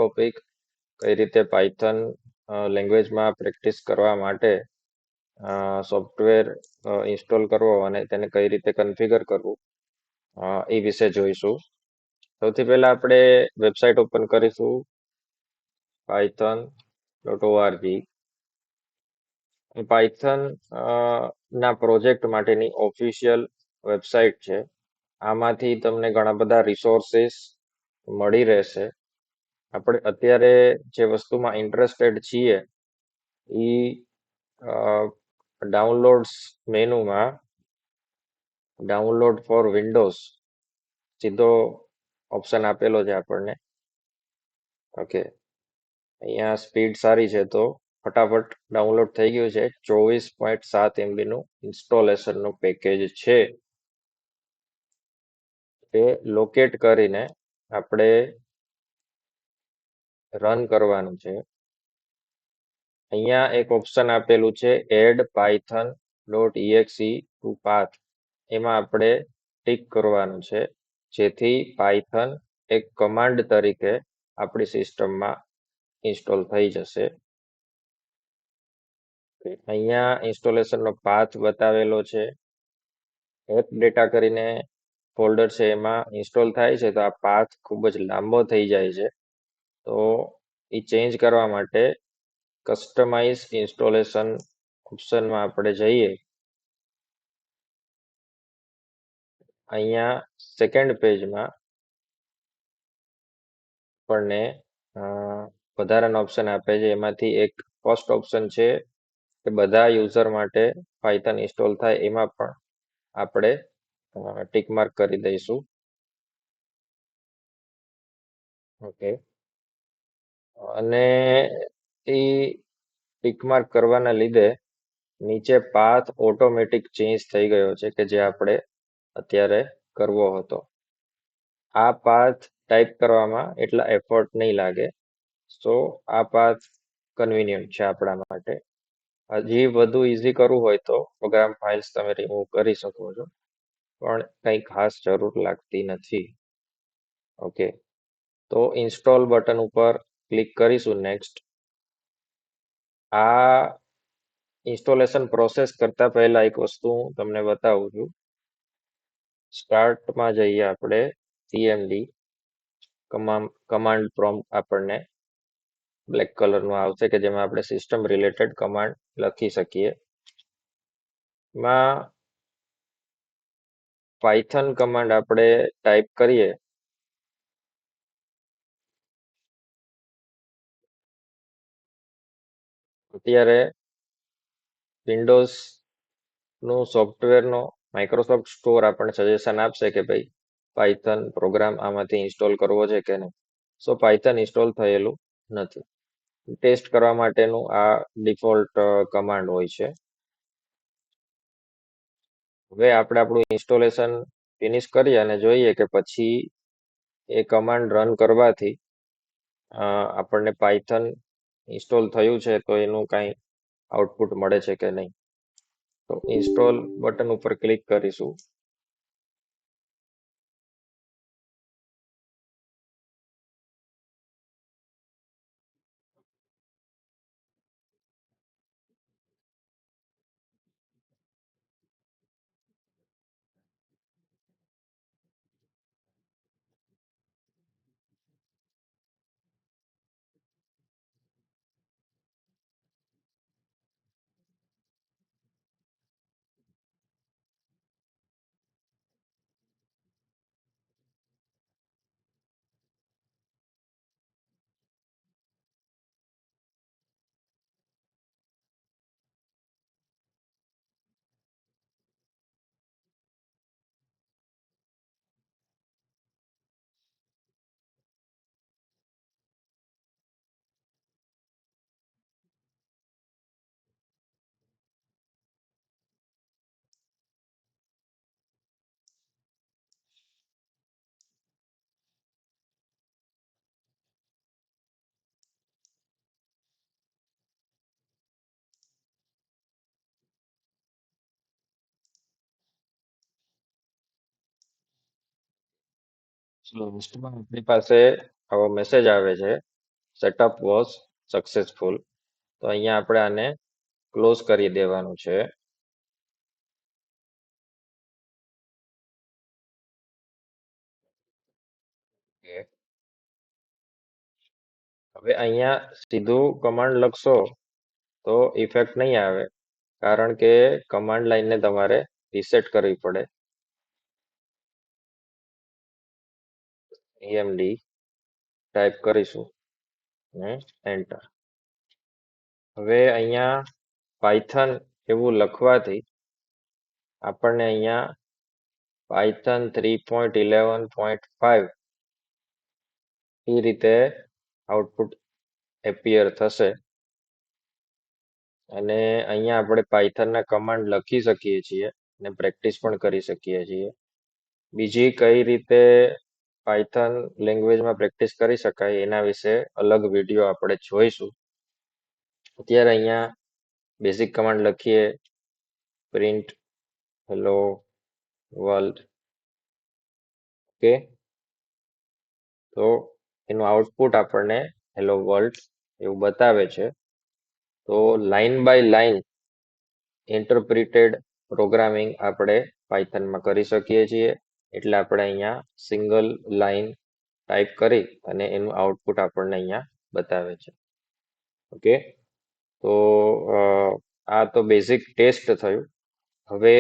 Topic કઈ રીતે Python લેંગ્વેજમાં પ્રેક્ટિસ કરવા માટે સોફ્ટવેર ઇન્સ્ટોલ કરવો અને તેને કઈ રીતે કન્ફિગર કરવું એ વિશે જોઈશું. સૌથી પહેલા આપણે વેબસાઇટ ઓપન કરીશું python.org. પાયથન ના પ્રોજેક્ટ માટેની ઓફિશિયલ વેબસાઇટ છે. આમાંથી તમને ઘણા બધા રિસોર્સિસ મળી રહેશે. આપણે અત્યારે જે વસ્તુમાં ઇન્ટરેસ્ટેડ છીએ એ ડાઉનલોડ્સ મેનુમાં ડાઉનલોડ ફોર વિન્ડોઝ સીધો ઓપ્શન આપેલો છે આપણને. ઓકે, અહીંયા સ્પીડ સારી છે તો ફટાફટ ડાઉનલોડ થઈ ગયું છે. 24.7 MB નું ઇન્સ્ટોલેશનનું પેકેજ છે. એ લોકેટ કરીને આપણે રન કરવાનું છે. અહીંયા એક ઓપ્શન આપેલું છે એડ python.exe ટુ પાથ. એમાં આપણે ટિક કરવાનું છે જેથી પાયથન એક કમાન્ડ તરીકે આપણી સિસ્ટમમાં ઇન્સ્ટોલ થઈ જશે. અહીંયા ઇન્સ્ટોલેશનનો પાથ બતાવેલો છે. એપ ડેટા કરીને ફોલ્ડર છે એમાં ઇન્સ્ટોલ થાય છે તો આ પાથ ખૂબ જ લાંબો થઈ જાય છે. તો એ ચેન્જ કરવા માટે કસ્ટમાઇઝ ઇન્સ્ટોલેશન ઓપ્શનમાં આપણે જઈએ. અહીંયા સેકન્ડ પેજમાં આપણને વધારાના ઓપ્શન આપે છે. એમાંથી એક ફર્સ્ટ ઓપ્શન છે કે બધા યુઝર માટે પાયથન ઇન્સ્ટોલ થાય, એમાં પણ આપણે ટિક માર્ક કરી દઈશું. ઓકે, અને એ ટિક માર્ક કરવાના લીધે નીચે પાથ ઓટોમેટિક ચેન્જ થઈ ગયો છે કે જે આપણે અત્યારે કરવો હતો. આ પાથ ટાઈપ કરવામાં એટલા એફર્ટ નહીં લાગે. સો આ પાથ કન્વિનિયન્ટ છે આપણા માટે. હજી વધુ ઇઝી કરવું હોય તો પ્રોગ્રામ ફાઇલ્સ તમે રિમૂવ કરી શકો છો, પણ કંઈ ખાસ જરૂર લાગતી નથી. ઓકે, તો ઇન્સ્ટોલ બટન ઉપર ક્લિક કરીશું. નેક્સ્ટ. આ ઇન્સ્ટોલેશન પ્રોસેસ કરતા પહેલા એક વસ્તુ હું તમને બતાવું છું. સ્ટાર્ટમાં જઈએ આપણે. cmd કમાન્ડ પ્રોમ્પ્ટ આપણને બ્લેક કલરનું આવશે કે જેમાં આપણે સિસ્ટમ રિલેટેડ કમાન્ડ લખી શકીએ. એમાં પાયથન કમાન્ડ આપણે ટાઈપ કરીએ અત્યારે વિન્ડોઝ નું સોફ્ટવેરનો માઇક્રોસોફ્ટ સ્ટોર આપણને સજેશન આપશે કે ભાઈ પાયથન પ્રોગ્રામ આમાંથી ઇન્સ્ટોલ કરવો છે કે નહીં. સો પાયથન ઇન્સ્ટોલ થયેલું નથી. ટેસ્ટ કરવા માટેનું આ ડિફોલ્ટ કમાન્ડ હોય છે. હવે આપણે આપણું ઇન્સ્ટોલેશન ફિનિશ કરીએ અને જોઈએ કે પછી એ કમાન્ડ રન કરવાથી આપણને પાયથન ઇન્સ્ટોલ થયું છે તો એનું કાંઈ આઉટપુટ મળે છે કે નહીં. તો ઇન્સ્ટોલ બટન ઉપર ક્લિક કરીશું. લિસ્ટમાં આપણી પાસે આવો મેસેજ આવે છે સેટઅપ વોઝ સક્સેસફુલ. તો અહીંયા આપણે આને ક્લોઝ કરી દેવાનું છે. હવે અહીંયા સીધું કમાન્ડ લખશો તો ઇફેક્ટ નહીં આવે, કારણ કે કમાન્ડ લાઈનને તમારે રીસેટ કરવી પડે. emd ટાઈપ કરીશું ને એન્ટર. હવે અહીંયા પાયથન એવું લખવાથી આપણને અહીંયા પાયથન 3.11.5 એ રીતે આઉટપુટ એપિયર થશે. અને અહીંયા આપણે પાયથનના કમાન્ડ લખી શકીએ છીએ અને પ્રેક્ટિસ પણ કરી શકીએ છીએ. બીજી કઈ રીતે પાયથન લેંગ્વેજમાં પ્રેક્ટિસ કરી શકાય એના વિશે અલગ વિડીયો આપણે જોઈશું. અત્યારે અહીંયા બેઝિક કમાન્ડ લખીએ, પ્રિન્ટ હેલો વર્લ્ડ. ઓકે, તો એનું આઉટપુટ આપણને હેલો વર્લ્ડ એવું બતાવે છે. તો લાઈન બાય લાઈન ઇન્ટરપ્રિટેડ પ્રોગ્રામિંગ આપણે પાયથનમાં કરી શકીએ છીએ. એટલે આપણે અહીંયા સિંગલ લાઈન ટાઈપ કરી અને એનું આઉટપુટ આપણને અહીંયા બતાવે છે. ઓકે, તો આ તો બેઝિક ટેસ્ટ થયું. હવે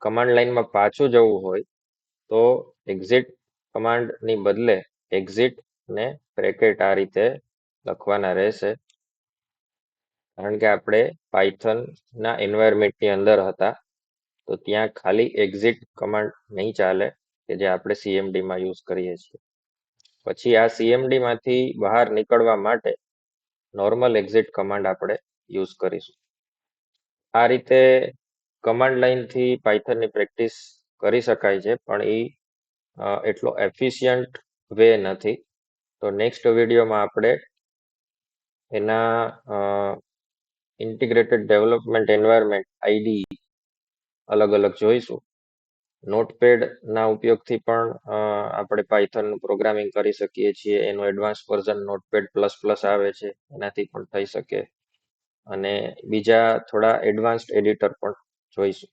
કમાન્ડ લાઈનમાં પાછું જવું હોય તો એક્ઝિટ કમાન્ડની બદલે એક્ઝિટ ને બ્રેકેટ આ રીતે લખવાના રહેશે, કારણ કે આપણે પાયથનના એન્વાયરમેન્ટની અંદર હતા. તો ત્યાં ખાલી એક્ઝિટ કમાન્ડ નહીં ચાલે, કે જે આપણે સીએમડીમાં યુઝ કરીએ છીએ. પછી આ સીએમડીમાંથી બહાર નીકળવા માટે નોર્મલ એક્ઝિટ કમાન્ડ આપણે યુઝ કરીશું. આ રીતે કમાન્ડ લાઈનથી પાયથનની પ્રેક્ટિસ કરી શકાય છે, પણ એ એટલો એફિશિયન્ટ વે નથી. તો નેક્સ્ટ વિડીયોમાં આપણે એના ઇન્ટિગ્રેટેડ ડેવલપમેન્ટ એન્વાયરમેન્ટ આઈડી અલગ અલગ જોઈશું. નોટપેડના ઉપયોગથી પણ આપણે પાયથનનું પ્રોગ્રામિંગ કરી શકીએ છીએ. એનું advance version Notepad plus plus આવે છે, એનાથી પણ થઈ શકે. અને બીજા થોડા એડવાન્સ્ડ એડિટર પણ જોઈશું.